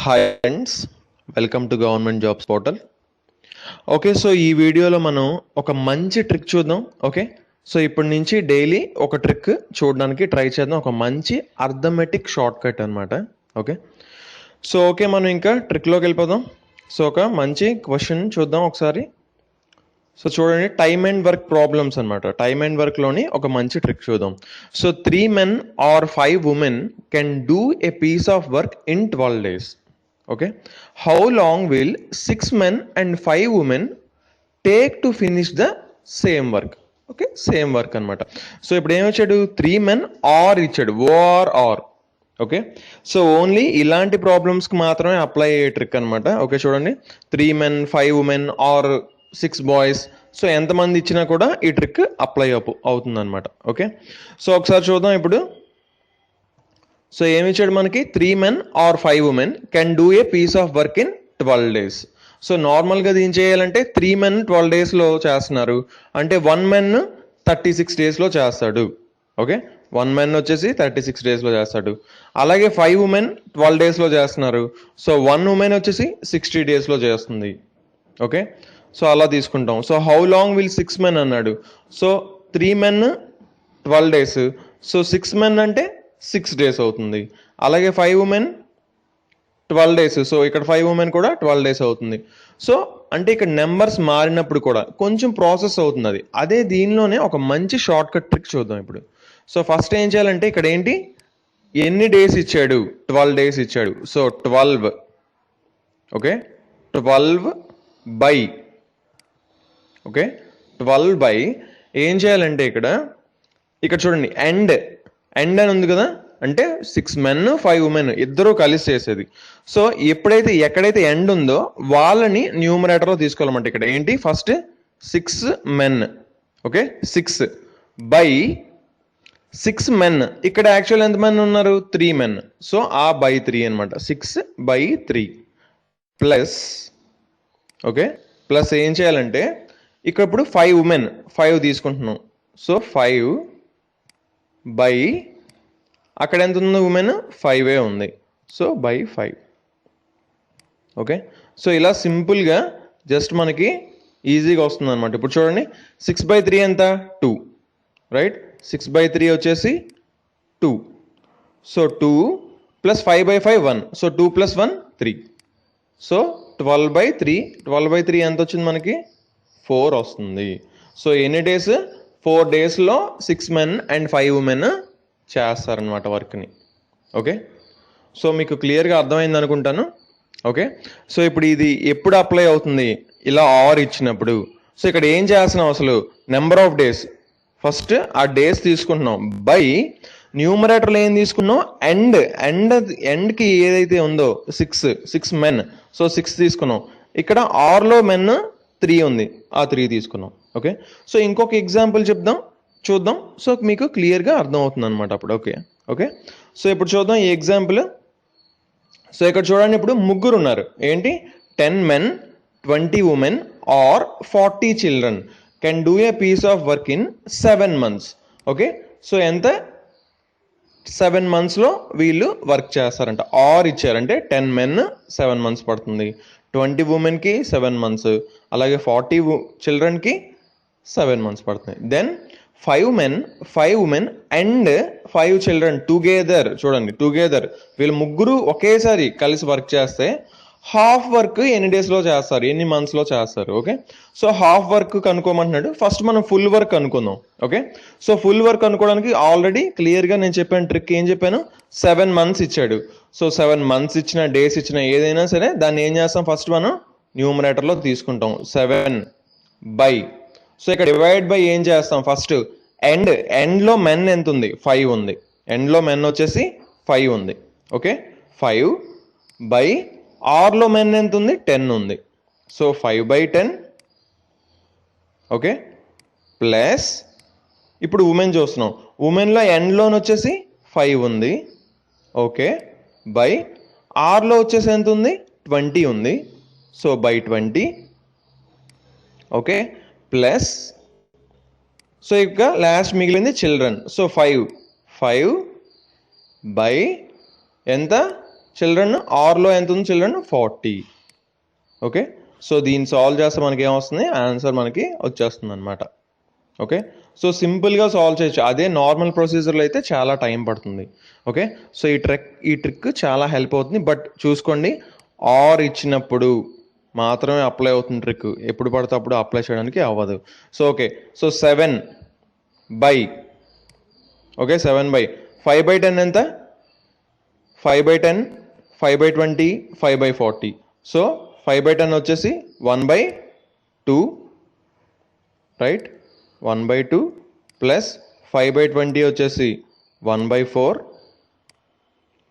Hi friends, welcome to government jobs portal. Okay, so ఈ వీడియోలో మనం ఒక మంచి ట్రిక్ చూద్దాం. ఓకే, సో ఇప్పటి నుంచి డైలీ ఒక ట్రిక్ చూడడానికి ట్రై చేద్దాం. ఒక మంచి అర్థమెటిక్ షార్ట్ కట్ అనమాట. ఓకే, సో ఓకే, మనం ఇంకా ట్రిక్లోకి వెళ్ళిపోదాం. సో ఒక మంచి క్వశ్చన్ చూద్దాం ఒకసారి. సో చూడండి, టైమ్ అండ్ వర్క్ ప్రాబ్లమ్స్ అనమాట. టైమ్ అండ్ వర్క్లోని ఒక మంచి ట్రిక్ చూద్దాం. So 3 men or 5 women can do a piece of work in 12 days. Okay, how long will 6 men and 5 women take to finish the same work? Okay, same work అనమాట. So ఇప్పుడు ఏమొచ్చాడు, 3 men are ఇచ్చాడు, are. Okay, so only ఇలాంటి ప్రాబ్లమ్స్కి మాత్రమే apply అయ్యే trick అనమాట. Okay, చూడండి, 3 men 5 women or 6 boys. So ఎంతమంది ఇచ్చినా కూడా ఈ ట్రిక్ అప్లై అవుతుంది అనమాట. ఓకే, సో ఒకసారి చూద్దాం ఇప్పుడు. సో ఏమి ఇచ్చాడు మనకి, 3 men or 5 women can do a piece of work in 12 days. So నార్మల్గా ఏం చేయాలంటే 3 men 12 daysలో చేస్తున్నారు అంటే 1 man 36 daysలో చేస్తాడు. ఓకే, 1 man వచ్చేసి 36 daysలో చేస్తాడు. అలాగే 5 women 12 daysలో చేస్తున్నారు. సో 1 woman వచ్చేసి 60 daysలో చేస్తుంది. ఓకే, సో అలా తీసుకుంటాం. So how long will 6 men అన్నాడు. So 3 men 12 days. So 6 men అంటే 6 days అవుతుంది. అలాగే 5 women 12 days. సో ఇక్కడ 5 women కూడా 12 days అవుతుంది. సో అంటే ఇక్కడ నెంబర్స్ మారినప్పుడు కూడా కొంచెం ప్రాసెస్ అవుతుంది. అదే దీనిలోనే ఒక మంచి షార్ట్ కట్ ట్రిక్ చూద్దాం ఇప్పుడు. సో ఫస్ట్ ఏం చేయాలంటే ఇక్కడ ఏంటి, ఎన్ని డేస్ ఇచ్చాడు, 12 days ఇచ్చాడు. So 12. Okay, 12 by, okay 12 by ఏం చేయాలంటే ఇక్కడ చూడండి, ఎండ్ అని ఉంది కదా, అంటే 6 men 5 women ఇద్దరూ కలిసి చేసేది. సో ఎక్కడైతే ఎండ్ ఉందో వాళ్ళని న్యూమరేటర్లో తీసుకోవాలన్నమాట. ఇక్కడ ఏంటి, first 6 men. Okay, 6 by 6 men. ఇక్కడ యాక్చువల్ ఎంతమంది ఉన్నారు, 3 men. సో ఆ బై 3 అనమాట, 6 by 3 ప్లస్. ఓకే, ప్లస్ ఏం చేయాలంటే ఇక్కడ ఇప్పుడు 5 women 5 తీసుకుంటున్నాం. సో 5 బై అక్కడ ఎంత ఉంది, ఉమెన్ 5 ఉంది. So by 5. ఓకే, సో ఇలా సింపుల్గా జస్ట్ మనకి ఈజీగా వస్తుంది అనమాట. ఇప్పుడు చూడండి, 6 by 3 ఎంత, 2, రైట్. 6 by 3 వచ్చేసి 2. So 2 plus 5 by 5 1. So 2 + 1 3. So 12 by 3. 12 by 3 ఎంత వచ్చింది మనకి, 4 వస్తుంది. సో ఎన్ని డేస్, 4 daysలో 6 men and 5 women చేస్తారనమాట వర్క్ని. ఓకే, సో మీకు క్లియర్గా అర్థమైంది అనుకుంటాను. ఓకే, సో ఇప్పుడు ఇది ఎప్పుడు అప్లై అవుతుంది, ఇలా ఆర్ ఇచ్చినప్పుడు. సో ఇక్కడ ఏం చేస్తున్నాం, అసలు నెంబర్ ఆఫ్ డేస్ ఫస్ట్ ఆ డేస్ తీసుకుంటున్నాం బై న్యూమరేటర్లో ఏం తీసుకున్నాం, ఎండ్కి ఏదైతే ఉందో 6 men. సో 6 తీసుకున్నాం. ఇక్కడ ఆర్లో మెన్ 3 ఉంది, ఆ 3 తీసుకున్నాం. ఓకే, సో ఇంకొక ఎగ్జాంపుల్ చూద్దాం. సో మీకు క్లియర్గా అర్థమవుతుంది అనమాట అప్పుడు. ఓకే, సో ఇప్పుడు చూద్దాం ఈ ఎగ్జాంపుల్. సో ఇక్కడ చూడండి, ఇప్పుడు ముగ్గురు ఉన్నారు. ఏంటి, 10 men 20 women or 40 children can do a piece of work in 7 months. Okay, so ఎంత, 7 monthsలో వీళ్ళు వర్క్ చేస్తారంట. ఆర్ ఇచ్చారంటే 10 men 7 months పడుతుంది, 20 womenకి 7 months, అలాగే 40 childrenకి 7 months పడుతుంది. Then 5 men 5 women and 5 children together. చూడండి, టుగెదర్ వీళ్ళు ముగ్గురు ఒకేసారి కలిసి వర్క్ చేస్తే హాఫ్ వర్క్ ఎన్ని డేస్లో చేస్తారు, ఎన్ని మంత్స్లో చేస్తారు. ఓకే, సో హాఫ్ వర్క్ కనుక్కోమంటున్నాడు. ఫస్ట్ మనం ఫుల్ వర్క్ అనుకుందాం. ఓకే, సో ఫుల్ వర్క్ అనుకోవడానికి ఆల్రెడీ క్లియర్గా నేను చెప్పాను ట్రిక్. ఏం చెప్పాను, 7 months ఇచ్చాడు. సో 7 months ఇచ్చిన, డేస్ ఇచ్చిన ఏదైనా సరే దాన్ని ఏం చేస్తాం, ఫస్ట్ మనం న్యూమరేటర్లో తీసుకుంటాం. 7 బై, సో ఇక్కడ డివైడ్ బై ఏం చేస్తాం, ఫస్ట్ ఎండ్లో మెన్ ఎంత ఉంది, 5 ఉంది. ఎండ్లో మెన్ వచ్చేసి 5 ఉంది. ఓకే, 5 బై ఆర్లో మెన్ ఎంత ఉంది, 10 ఉంది. So 5 by 10. ఓకే, ప్లస్ ఇప్పుడు ఉమెన్ చూస్తున్నాం. ఉమెన్లో ఎండ్లోని వచ్చేసి 5 ఉంది. ఓకే, బై ఆర్లో వచ్చేసి ఎంత ఉంది, 20 ఉంది. So by 20. Okay, plus so ఇక లాస్ట్ మిగిలింది చిల్డ్రన్. సో 5 బై ఎంత, చిల్డ్రన్ ఆర్లో ఎంత ఉంది చిల్డ్రన్ 40. ఓకే, సో దీన్ని సాల్వ్ చేస్తే మనకి ఏమొస్తుంది, ఆన్సర్ మనకి వచ్చేస్తుంది అనమాట. ఓకే, సో సింపుల్గా సాల్వ్ చేయొచ్చు. అదే నార్మల్ ప్రొసీజర్లో అయితే చాలా టైం పడుతుంది. ఓకే, సో ఈ ట్రిక్ చాలా హెల్ప్ అవుతుంది. బట్ చూసుకోండి, ఆర్ ఇచ్చినప్పుడు మాత్రమే అప్లై అవుతుంది ట్రిక్. ఎప్పుడు పడితే అప్పుడు అప్లై చేయడానికి అవ్వదు. So okay, so 7 by, okay 7 by 5/10 ఎంత, 5/10, 5/20, 5/40. సో 5/10 వచ్చేసి 1/2, రైట్, 1/2 ప్లస్ 5/20 వచ్చేసి 1/4.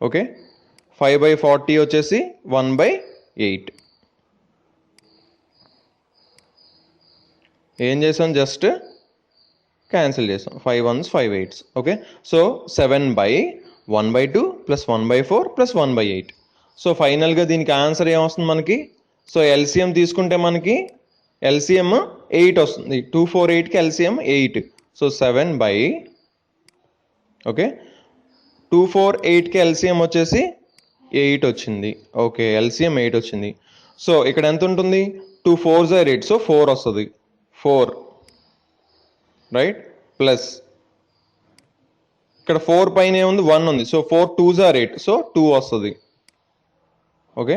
ఓకే, 5/40 వచ్చేసి 1/8. ఏం చేసాం, జస్ట్ క్యాన్సిల్ చేసాం, 5 1s 5 8s. Okay, so 7 by 1/2 plus 1/4 plus 1/8. So ఫైనల్గా దీనికి ఆన్సర్ ఏమొస్తుంది మనకి, సో ఎల్సిఎం తీసుకుంటే మనకి ఎల్సిఎం 8 వస్తుంది. 2 4 8కి ఎల్సిఎం 8. సో 7 బై, ఓకే 2 4 8కి ఎల్సిఎం వచ్చేసి 8 వచ్చింది. ఓకే, ఎల్సిఎం 8 వచ్చింది. సో ఇక్కడ ఎంత ఉంటుంది, 2 4s are 8, సో 4 వస్తుంది, 4, రైట్, ప్లస్ ఇక్కడ 4 పైన ఏముంది, 1 ఉంది. సో 4 2s are 8, సో 2 వస్తుంది. ఓకే,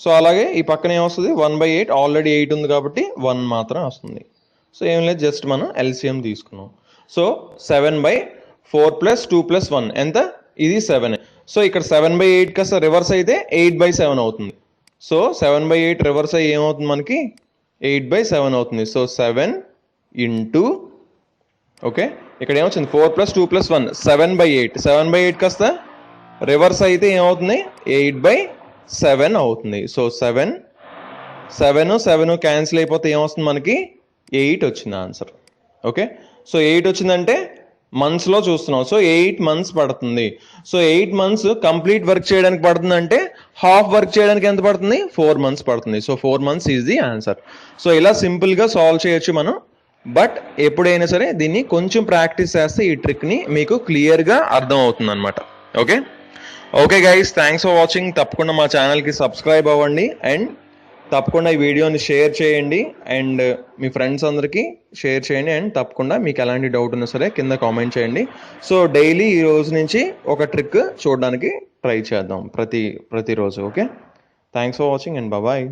సో అలాగే ఈ పక్కన ఏమొస్తుంది, 1/8, ఆల్రెడీ 8 ఉంది కాబట్టి 1 మాత్రం వస్తుంది. సో ఏం లేదు, జస్ట్ మనం ఎల్సిఎం తీసుకున్నాం. సో 7/4 ప్లస్ 2 ప్లస్ 1 ఎంత, ఇది 7. సో ఇక్కడ 7/8 కాస్త రివర్స్ అయితే 8/7 అవుతుంది. సో 7/8 రివర్స్ అయ్యి ఏమవుతుంది మనకి, 8/7 అవుతుంది. సో 7 ఇంటూ, ఓకే ఇక్కడ ఏమొచ్చింది, 4 ప్లస్ 2 ప్లస్ 1 7/8. 7/8 కాస్త రివర్స్ అయితే ఏమవుతుంది, 8/7 అవుతుంది. సో 7 7 క్యాన్సిల్ అయిపోతే ఏమొస్తుంది మనకి, 8 వచ్చింది ఆన్సర్. ఓకే, సో 8 వచ్చిందంటే మంత్స్లో చూస్తున్నాం. సో 8 months పడుతుంది. సో 8 months కంప్లీట్ వర్క్ చేయడానికి పడుతుంది అంటే హాఫ్ వర్క్ చేయడానికి ఎంత పడుతుంది, 4 months పడుతుంది. So 4 months is the answer. So ఇలా సింపుల్గా సాల్వ్ చేయొచ్చు మనం. బట్ ఎప్పుడైనా సరే దీన్ని కొంచెం ప్రాక్టీస్ చేస్తే ఈ ట్రిక్ని మీకు క్లియర్గా అర్థం అవుతుంది అనమాట. Okay okay guys, thanks for watching. తప్పకుండా మా ఛానల్కి సబ్స్క్రైబ్ అవ్వండి అండ్ తప్పకుండా ఈ వీడియోని షేర్ చేయండి అండ్ మీ ఫ్రెండ్స్ అందరికీ షేర్ చేయండి. అండ్ తప్పకుండా మీకు ఎలాంటి డౌట్ ఉన్నా సరే కింద కామెంట్ చేయండి. సో డైలీ ఈ రోజు నుంచి ఒక ట్రిక్ చూడడానికి ట్రై చేద్దాం ప్రతిరోజు. Okay, thanks for watching and bye.